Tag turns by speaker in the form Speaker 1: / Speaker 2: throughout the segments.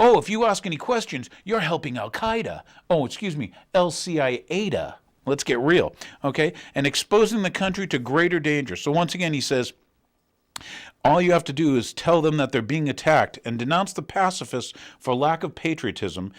Speaker 1: Oh, if you ask any questions, you're helping Al-Qaeda. Oh, excuse me, LCIADA. Let's get real, okay? And exposing the country to greater danger. So once again, he says, all you have to do is tell them that they're being attacked and denounce the pacifists for lack of patriotism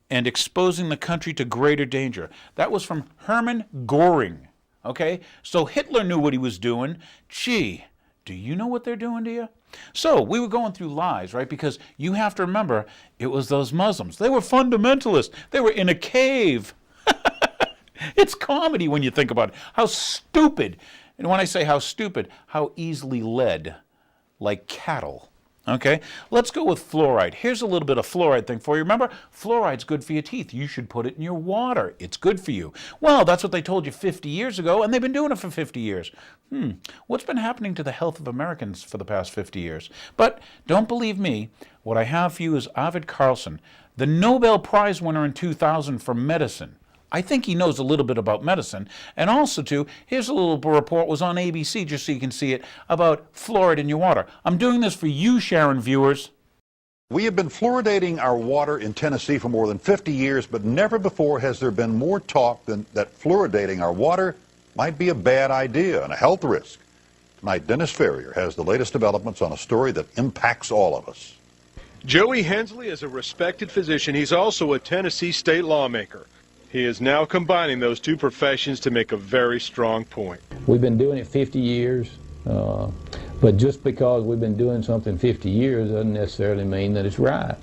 Speaker 1: and exposing the country to greater danger. That was from Hermann Göring, okay? So Hitler knew what he was doing. Gee, do you know what they're doing to you? So we were going through lies, right? Because you have to remember, it was those Muslims. They were fundamentalists. They were in a cave. It's comedy when you think about it. How stupid. And when I say how stupid, how easily led, like cattle. Okay, let's go with fluoride. Here's a little bit of fluoride thing for you. Remember, fluoride's good for your teeth. You should put it in your water. It's good for you. Well, that's what they told you 50 years ago, and they've been doing it for 50 years. What's been happening to the health of Americans for the past 50 years? But don't believe me. What I have for you is Arvid Carlson, the Nobel Prize winner in 2000 for medicine. I think he knows a little bit about medicine. And also, too, here's a little report, was on ABC, just so you can see it, about fluoride in your water. I'm doing this for you, Sharon viewers.
Speaker 2: We have been fluoridating our water in Tennessee for more than 50 years, but never before has there been more talk than that fluoridating our water might be a bad idea and a health risk. Tonight, Dennis Ferrier has the latest developments on a story that impacts all of us.
Speaker 3: Joey Hensley is a respected physician. He's also a Tennessee state lawmaker. He is now combining those two professions to make a very strong point.
Speaker 4: We've been doing it 50 years, but just because we've been doing something 50 years doesn't necessarily mean that it's right.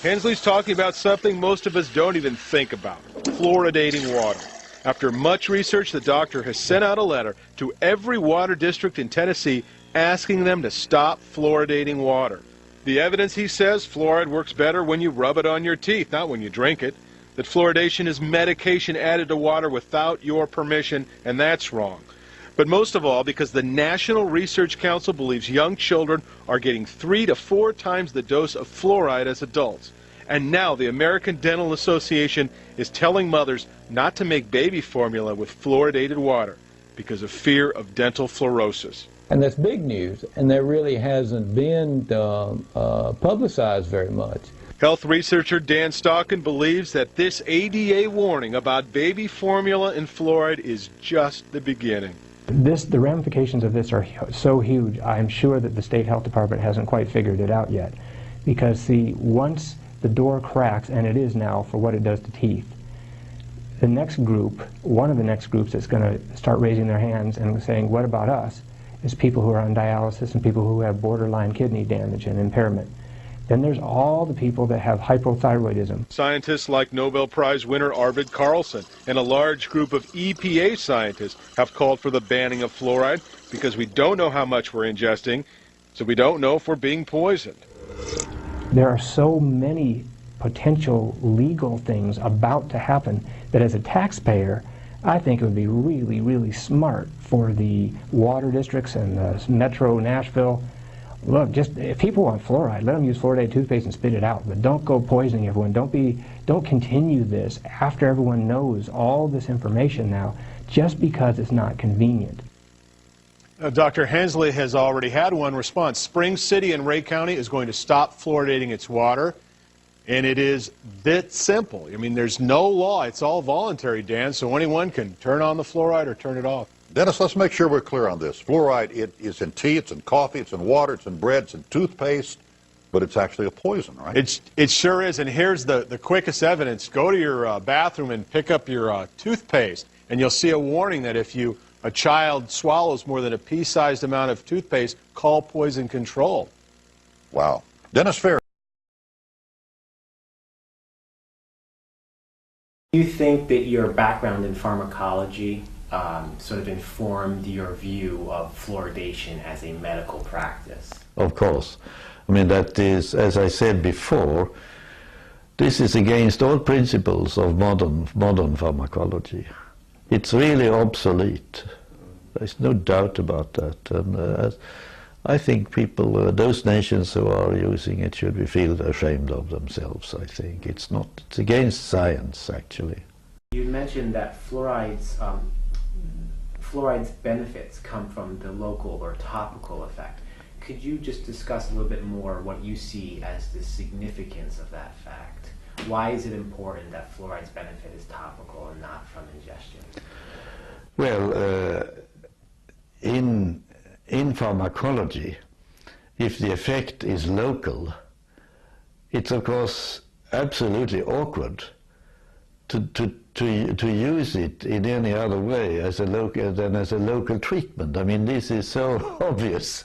Speaker 3: Hensley's talking about something most of us don't even think about, fluoridating water. After much research, the doctor has sent out a letter to every water district in Tennessee asking them to stop fluoridating water. The evidence, he says, fluoride works better when you rub it on your teeth, not when you drink it. That fluoridation is medication added to water without your permission, and that's wrong. But most of all, because the National Research Council believes young children are getting 3 to 4 times the dose of fluoride as adults. And now the American Dental Association is telling mothers not to make baby formula with fluoridated water because of fear of dental fluorosis.
Speaker 4: And that's big news, and that really hasn't been publicized very much.
Speaker 3: Health researcher Dan Stockin believes that this ADA warning about baby formula and fluoride is just the beginning.
Speaker 5: The ramifications of this are so huge, I'm sure that the state health department hasn't quite figured it out yet. Because see, once the door cracks, and it is now for what it does to teeth, the next group, one of the next groups that's going to start raising their hands and saying, what about us, is people who are on dialysis and people who have borderline kidney damage and impairment. Then there's all the people that have hypothyroidism.
Speaker 3: Scientists like Nobel Prize winner Arvid Carlson and a large group of EPA scientists have called for the banning of fluoride because we don't know how much we're ingesting, so we don't know if we're being poisoned.
Speaker 5: There are so many potential legal things about to happen that as a taxpayer, I think it would be really, really smart for the water districts and the Metro Nashville. Look, just if people want fluoride, let them use fluoridated toothpaste and spit it out. But don't go poisoning everyone. Don't continue this after everyone knows all this information now, just because it's not convenient.
Speaker 3: Dr. Hensley has already had one response. Spring City in Ray County is going to stop fluoridating its water, and it is that simple. I mean, there's no law. It's all voluntary, Dan, so anyone can turn on the fluoride or turn it off.
Speaker 2: Dennis, let's make sure we're clear on this. Fluoride, it is in tea, it's in coffee, it's in water, it's in bread, it's in toothpaste, but it's actually a poison, right?
Speaker 3: It sure is, and here's the quickest evidence. Go to your bathroom and pick up your toothpaste, and you'll see a warning that if a child swallows more than a pea-sized amount of toothpaste, call poison control.
Speaker 2: Wow. Dennis Ferrier.
Speaker 6: Do you think that your background in pharmacology sort of informed your view of fluoridation as a medical practice?
Speaker 7: Of course. I mean, that is, as I said before, this is against all principles of modern pharmacology. It's really obsolete. There's no doubt about that. And I think people, those nations who are using it should feel ashamed of themselves, I think. It's against science, actually.
Speaker 6: You mentioned that fluoride's benefits come from the local or topical effect. could you just discuss a little bit more what you see as the significance of that fact? Why is it important that fluoride's benefit is topical and not from ingestion?
Speaker 7: Well, in pharmacology, if the effect is local, it's of course absolutely awkward to use it in any other way as a local treatment. I mean, this is so obvious.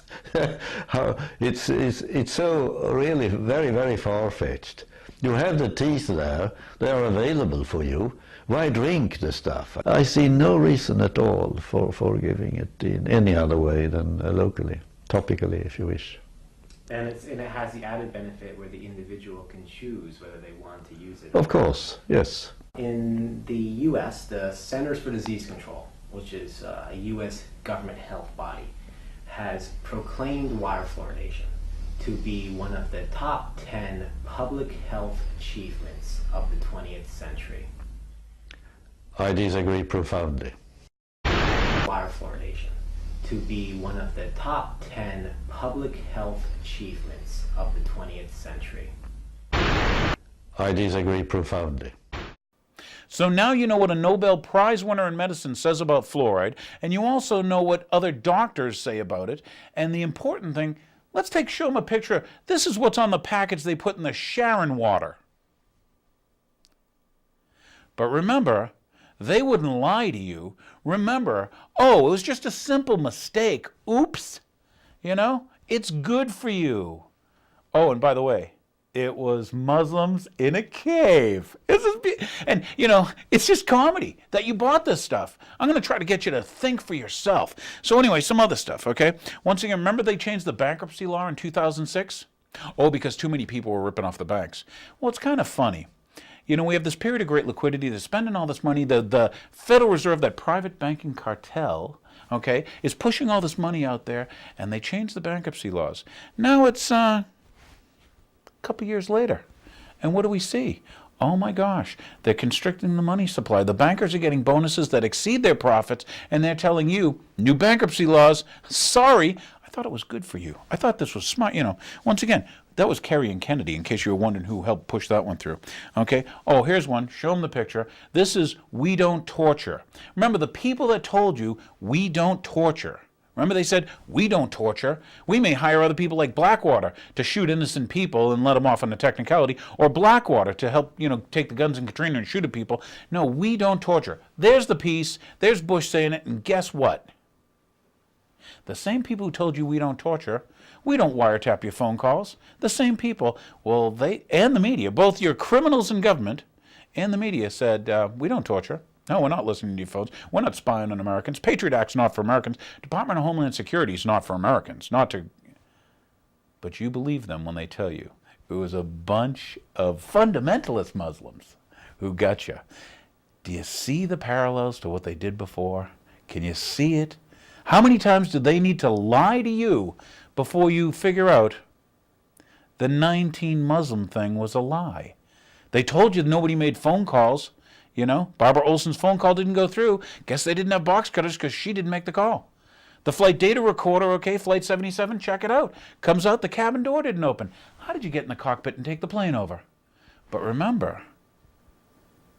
Speaker 7: How it's so really very, very far-fetched. You have the teeth there, they are available for you. Why drink the stuff? I see no reason at all for giving it in any other way than locally, topically if you wish.
Speaker 6: And it has the added benefit where the individual can choose whether they want to use it.
Speaker 7: Of course, yes.
Speaker 6: In the U.S., the Centers for Disease Control, which is a U.S. government health body, has proclaimed water fluoridation to be one of the top 10 public health achievements of the 20th century.
Speaker 7: I disagree profoundly.
Speaker 6: Water fluoridation to be one of the top 10 public health achievements of the 20th century.
Speaker 7: I disagree profoundly.
Speaker 1: So now you know what a Nobel Prize winner in medicine says about fluoride, and you also know what other doctors say about it. And the important thing, let's show them a picture. This is what's on the package they put in the Sharon water. But remember, they wouldn't lie to you. Remember, oh, it was just a simple mistake. Oops. You know, it's good for you. Oh, and by the way, it was Muslims in a cave. And, you know, it's just comedy that you bought this stuff. I'm going to try to get you to think for yourself. So anyway, some other stuff, okay? Once again, remember they changed the bankruptcy law in 2006? Oh, because too many people were ripping off the banks. Well, it's kind of funny. You know, we have this period of great liquidity. They're spending all this money. The Federal Reserve, that private banking cartel, okay, is pushing all this money out there, and they changed the bankruptcy laws. Now it's a couple years later, and what do we see? Oh my gosh, they're constricting the money supply. The bankers are getting bonuses that exceed their profits, and they're telling you, new bankruptcy laws, sorry, I thought it was good for you. I thought this was smart. You know, once again, that was Kerry and Kennedy, in case you were wondering who helped push that one through. Okay, oh, here's one. Show them the picture. This is We Don't Torture. Remember, the people that told you, we don't torture. Remember they said, we don't torture. We may hire other people like Blackwater to shoot innocent people and let them off on a technicality, or Blackwater to help, you know, take the guns in Katrina and shoot at people. No, we don't torture. There's the piece. There's Bush saying it, and guess what? The same people who told you we don't torture, we don't wiretap your phone calls. The same people, well, they and the media, both your criminals in government and the media said, we don't torture. No, we're not listening to your phones. We're not spying on Americans. Patriot Act's not for Americans. Department of Homeland Security is not for Americans. But you believe them when they tell you it was a bunch of fundamentalist Muslims who got you. Do you see the parallels to what they did before? Can you see it? How many times did they need to lie to you before you figure out the 19 Muslim thing was a lie? They told you nobody made phone calls. You know, Barbara Olson's phone call didn't go through. Guess they didn't have box cutters because she didn't make the call. The flight data recorder, okay, Flight 77, check it out. Comes out, the cabin door didn't open. How did you get in the cockpit and take the plane over? But remember,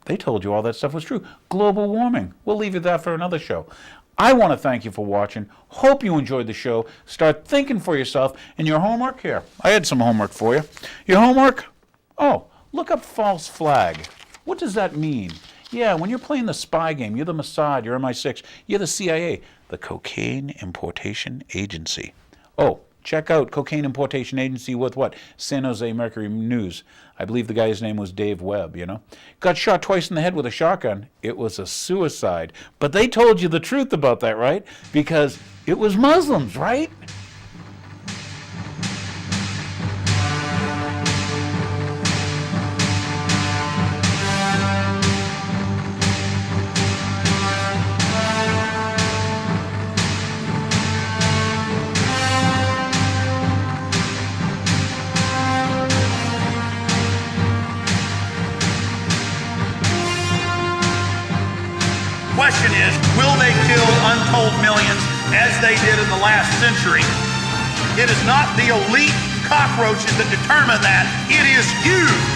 Speaker 1: they told you all that stuff was true. Global warming. We'll leave you that for another show. I want to thank you for watching. Hope you enjoyed the show. Start thinking for yourself. And your homework here. I had some homework for you. Your homework? Oh, look up false flag. What does that mean? Yeah, when you're playing the spy game, you're the Mossad, you're MI6, you're the CIA, the Cocaine Importation Agency. Oh, check out Cocaine Importation Agency with what? San Jose Mercury News. I believe the guy's name was Dave Webb, you know. Got shot twice in the head with a shotgun. It was a suicide. But they told you the truth about that, right? Because it was Muslims, right?
Speaker 8: Question is, will they kill untold millions as they did in the last century? It is not the elite cockroaches that determine that. It is you.